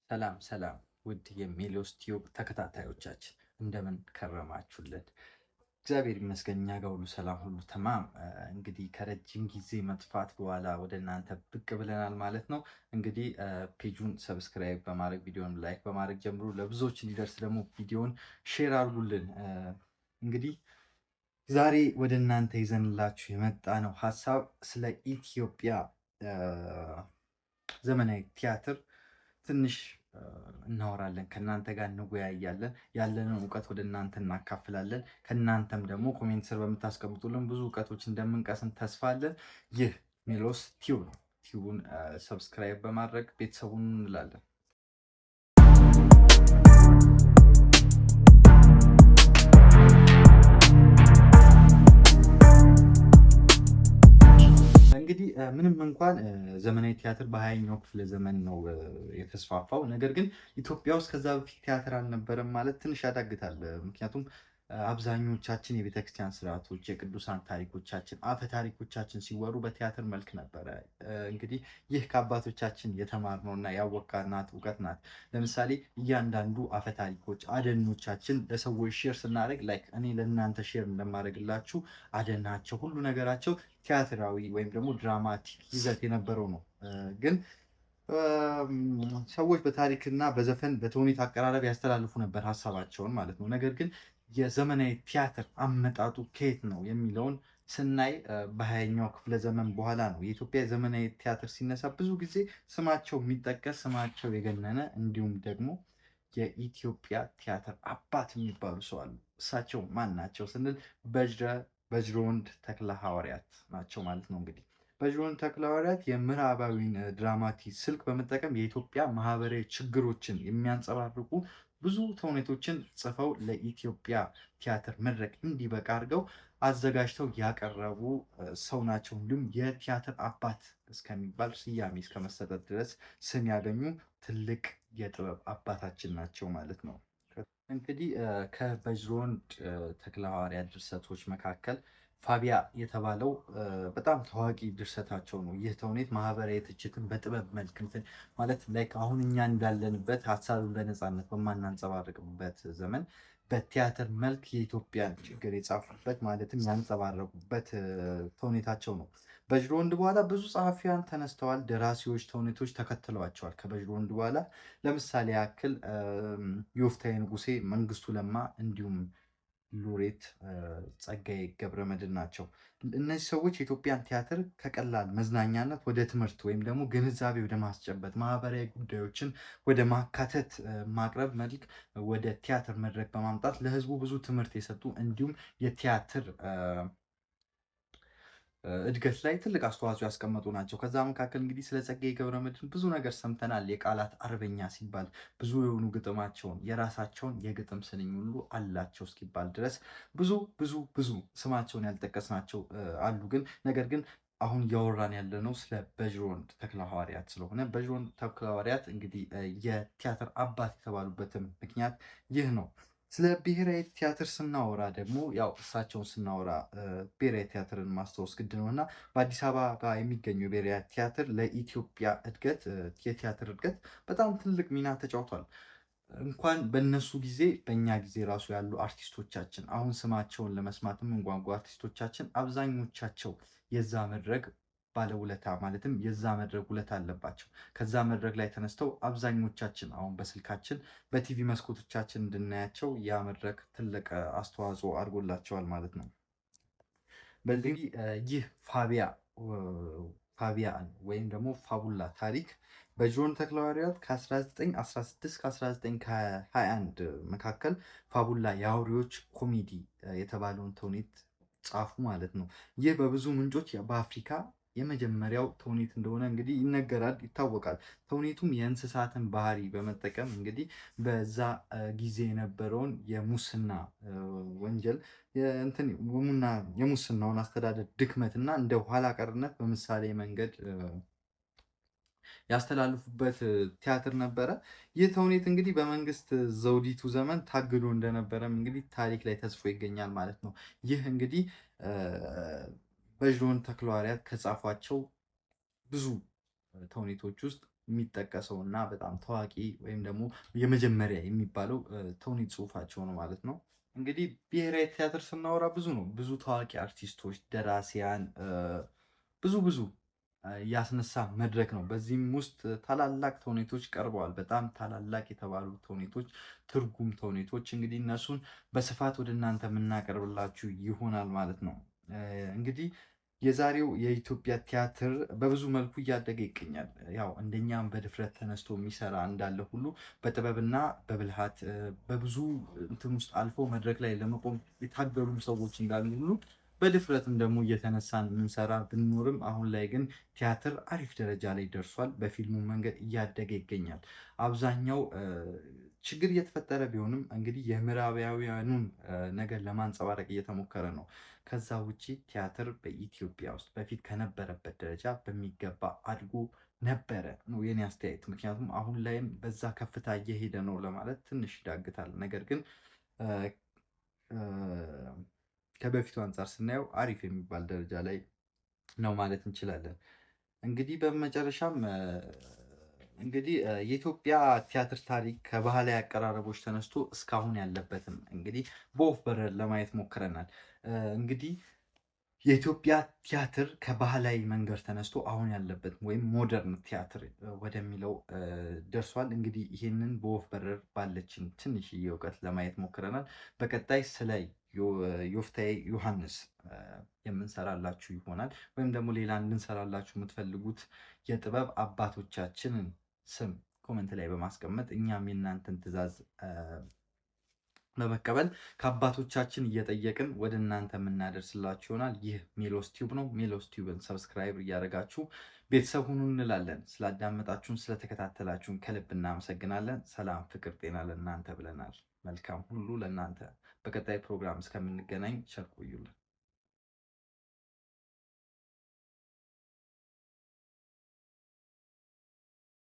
ሰላም ሰላም ውድ የሜሎስ ቲዩብ ተከታታዮቻችን እንደምን ከረማችሁልን? እግዚአብሔር ይመስገን እኛ ጋር ሁሉ ሰላም፣ ሁሉ ተማም። እንግዲህ ከረጅም ጊዜ መጥፋት በኋላ ወደ እናንተ ብቅ ብለናል ማለት ነው። እንግዲህ ፔጁን ሰብስክራይብ በማድረግ ቪዲዮን ላይክ በማድረግ ጀምሩ። ለብዙዎች እንዲደርስ ደግሞ ቪዲዮን ሼር አድርጉልን። እንግዲህ ዛሬ ወደ እናንተ ይዘንላችሁ የመጣ ነው ሀሳብ ስለ ኢትዮጵያ ዘመናዊ ቲያትር ትንሽ እናወራለን። ከእናንተ ጋር እንወያያለን። ያለንን እውቀት ወደ እናንተ እናካፍላለን። ከእናንተም ደግሞ ኮሜንት ስር በምታስቀምጡልን ብዙ እውቀቶች እንደምንቀስም ተስፋ አለን። ይህ ሜሎስ ቲዩብ ነው። ቲዩቡን ሰብስክራይብ በማድረግ ቤተሰቡን እንላለን። እንግዲህ ምንም እንኳን ዘመናዊ ቲያትር በ20ኛው ክፍለ ዘመን ነው የተስፋፋው። ነገር ግን ኢትዮጵያ ውስጥ ከዛ በፊት ቲያትር አልነበረም ማለት ትንሽ ያዳግታል። ምክንያቱም አብዛኞቻችን የቤተክርስቲያን ስርዓቶች፣ የቅዱሳን ታሪኮቻችን፣ አፈ ታሪኮቻችን ሲወሩ በቲያትር መልክ ነበረ። እንግዲህ ይህ ከአባቶቻችን የተማርነውና ያወቅናት እውቀት ናት። ለምሳሌ እያንዳንዱ አፈ ታሪኮች አደኖቻችን ለሰዎች ሼር ስናደርግ ላይክ እኔ ለእናንተ ሼር እንደማደርግላችሁ አደናቸው ሁሉ ነገራቸው ቲያትራዊ ወይም ደግሞ ድራማቲክ ይዘት የነበረው ነው። ግን ሰዎች በታሪክና በዘፈን በተውኔት አቀራረብ ያስተላልፉ ነበር ሀሳባቸውን ማለት ነው። ነገር ግን የዘመናዊ ቲያትር አመጣጡ ከየት ነው የሚለውን ስናይ በ20ኛው ክፍለ ዘመን በኋላ ነው። የኢትዮጵያ ዘመናዊ ቲያትር ሲነሳ ብዙ ጊዜ ስማቸው የሚጠቀስ ስማቸው የገነነ እንዲሁም ደግሞ የኢትዮጵያ ቲያትር አባት የሚባሉ ሰው አሉ። እሳቸው ማን ናቸው ስንል በጅሮንድ ተክለ ሐዋርያት ናቸው ማለት ነው። እንግዲህ በጅሮንድ ተክለ ሐዋርያት የምዕራባዊን ድራማቲ ስልክ በመጠቀም የኢትዮጵያ ማህበራዊ ችግሮችን የሚያንጸባርቁ ብዙ ተውኔቶችን ጽፈው ለኢትዮጵያ ቲያትር መድረክ እንዲበቃ አድርገው አዘጋጅተው ያቀረቡ ሰው ናቸው። እንዲሁም የቲያትር አባት እስከሚባል ስያሜ እስከመሰጠት ድረስ ስም ያገኙ ትልቅ የጥበብ አባታችን ናቸው ማለት ነው። እንግዲህ ከበጅሮንድ ተክለ ሐዋርያት ድርሰቶች መካከል ፋቢያ የተባለው በጣም ታዋቂ ድርሰታቸው ነው። ይህ ተውኔት ማህበራዊ ትችትን በጥበብ መልክ ማለት ላይክ አሁን እኛ እንዳለንበት ሀሳብን በነፃነት በማናንጸባርቅበት ዘመን በቲያትር መልክ የኢትዮጵያን ችግር የጻፉበት ማለትም ያንጸባረቁበት ተውኔታቸው ነው። በጅሮንድ በኋላ ብዙ ጸሐፊያን ተነስተዋል። ደራሲዎች ተውኔቶች ተከትለዋቸዋል። ከበጅሮንድ በኋላ ለምሳሌ ያክል ዮፍታይ ንጉሴ፣ መንግስቱ ለማ እንዲሁም ሎሬት ጸጋዬ ገብረመድኅን ናቸው። እነዚህ ሰዎች የኢትዮጵያን ቲያትር ከቀላል መዝናኛነት ወደ ትምህርት ወይም ደግሞ ግንዛቤ ወደ ማስጨበጥ ማህበራዊ ጉዳዮችን ወደ ማካተት ማቅረብ መልክ ወደ ቲያትር መድረክ በማምጣት ለህዝቡ ብዙ ትምህርት የሰጡ እንዲሁም የቲያትር እድገት ላይ ትልቅ አስተዋጽኦ ያስቀመጡ ናቸው። ከዛ መካከል እንግዲህ ስለ ጸጋዬ ገብረመድኅን ብዙ ነገር ሰምተናል። የቃላት አርበኛ ሲባል ብዙ የሆኑ ግጥማቸውን የራሳቸውን የግጥም ስንኝ ሁሉ አላቸው እስኪባል ድረስ ብዙ ብዙ ብዙ ስማቸውን ያልጠቀስናቸው አሉ። ግን ነገር ግን አሁን እያወራን ያለነው ስለ በጅሮንድ ተክለ ሐዋርያት ስለሆነ በጅሮንድ ተክለ ሐዋርያት እንግዲህ የቲያትር አባት የተባሉበትም ምክንያት ይህ ነው። ስለ ብሔራዊ ቲያትር ስናወራ ደግሞ ያው እሳቸውን ስናወራ ብሔራዊ ቲያትርን ማስታወስ ግድ ነው እና በአዲስ አበባ የሚገኘው ብሔራዊ ቲያትር ለኢትዮጵያ እድገት የቲያትር እድገት በጣም ትልቅ ሚና ተጫውቷል። እንኳን በእነሱ ጊዜ በእኛ ጊዜ ራሱ ያሉ አርቲስቶቻችን አሁን ስማቸውን ለመስማትም እንጓጓ አርቲስቶቻችን አብዛኞቻቸው የዛ መድረክ ባለውለታ ማለትም የዛ መድረክ ውለታ አለባቸው። ከዛ መድረክ ላይ ተነስተው አብዛኞቻችን አሁን በስልካችን በቲቪ መስኮቶቻችን እንድናያቸው ያ መድረክ ትልቅ አስተዋጽኦ አድርጎላቸዋል ማለት ነው። በዚህ ይህ ፋቢያን ወይም ደግሞ ፋቡላ ታሪክ በጅሮንድ ተክለ ሐዋርያት ከ1916 ከ1921 መካከል ፋቡላ የአውሬዎች ኮሜዲ የተባለውን ተውኔት ጻፉ ማለት ነው። ይህ በብዙ ምንጮች በአፍሪካ የመጀመሪያው ተውኔት እንደሆነ እንግዲህ ይነገራል፣ ይታወቃል። ተውኔቱም የእንስሳትን ባህሪ በመጠቀም እንግዲህ በዛ ጊዜ የነበረውን የሙስና ወንጀል የሙስናውን አስተዳደር ድክመት እና እንደ ኋላ ቀርነት በምሳሌ መንገድ ያስተላልፉበት ቲያትር ነበረ። ይህ ተውኔት እንግዲህ በመንግስት ዘውዲቱ ዘመን ታግዶ እንደነበረም እንግዲህ ታሪክ ላይ ተጽፎ ይገኛል ማለት ነው። ይህ እንግዲህ በጅሮንድ ተክለ ሐዋርያት ከጻፏቸው ብዙ ተውኔቶች ውስጥ የሚጠቀሰው እና በጣም ታዋቂ ወይም ደግሞ የመጀመሪያ የሚባለው ተውኔት ጽሑፋቸው ነው ማለት ነው። እንግዲህ ብሔራዊ ቲያትር ስናወራ ብዙ ነው። ብዙ ታዋቂ አርቲስቶች፣ ደራሲያን ብዙ ያስነሳ መድረክ ነው። በዚህም ውስጥ ታላላቅ ተውኔቶች ቀርበዋል። በጣም ታላላቅ የተባሉ ተውኔቶች፣ ትርጉም ተውኔቶች እንግዲህ እነሱን በስፋት ወደ እናንተ የምናቀርብላችሁ ይሆናል ማለት ነው። እንግዲህ የዛሬው የኢትዮጵያ ቲያትር በብዙ መልኩ እያደገ ይገኛል። ያው እንደኛም በድፍረት ተነስቶ የሚሰራ እንዳለ ሁሉ በጥበብና በብልሃት በብዙ እንትን ውስጥ አልፎ መድረክ ላይ ለመቆም የታገሉም ሰዎች እንዳሉ ሁሉ በድፍረትም ደግሞ እየተነሳን የምንሰራ ብንኖርም አሁን ላይ ግን ቲያትር አሪፍ ደረጃ ላይ ደርሷል። በፊልሙ መንገድ እያደገ ይገኛል። አብዛኛው ችግር እየተፈጠረ ቢሆንም እንግዲህ የምዕራባውያኑን ነገር ለማንጸባረቅ እየተሞከረ ነው። ከዛ ውጪ ቲያትር በኢትዮጵያ ውስጥ በፊት ከነበረበት ደረጃ በሚገባ አድጎ ነበረ ነው የኔ አስተያየት። ምክንያቱም አሁን ላይም በዛ ከፍታ እየሄደ ነው ለማለት ትንሽ ይዳግታል። ነገር ግን ከበፊቱ አንጻር ስናየው አሪፍ የሚባል ደረጃ ላይ ነው ማለት እንችላለን። እንግዲህ በመጨረሻም እንግዲህ የኢትዮጵያ ቲያትር ታሪክ ከባህላዊ አቀራረቦች ተነስቶ እስካሁን ያለበትን እንግዲህ በወፍ በረር ለማየት ሞክረናል። እንግዲህ የኢትዮጵያ ቲያትር ከባህላዊ መንገድ ተነስቶ አሁን ያለበት ወይም ሞደርን ቲያትር ወደሚለው ደርሷል። እንግዲህ ይህንን በወፍ በረር ባለችን ትንሽዬ እውቀት ለማየት ሞክረናል። በቀጣይ ስለ ዮፍታይ ዮሐንስ የምንሰራላችሁ ይሆናል። ወይም ደግሞ ሌላ እንድንሰራላችሁ የምትፈልጉት የጥበብ አባቶቻችንን ስም ኮመንት ላይ በማስቀመጥ እኛም የእናንተን ትዕዛዝ በመቀበል ከአባቶቻችን እየጠየቅን ወደ እናንተ የምናደርስላችሁ ይሆናል። ይህ ሜሎስ ቲዩብ ነው። ሜሎስ ቲዩብን ሰብስክራይብ እያደረጋችሁ ቤተሰብ ሁኑ እንላለን። ስላዳመጣችሁን፣ ስለተከታተላችሁን ከልብ እናመሰግናለን። ሰላም፣ ፍቅር፣ ጤና ለእናንተ ብለናል። መልካም ሁሉ ለእናንተ። በቀጣይ ፕሮግራም እስከምንገናኝ ቸር ቆዩልን።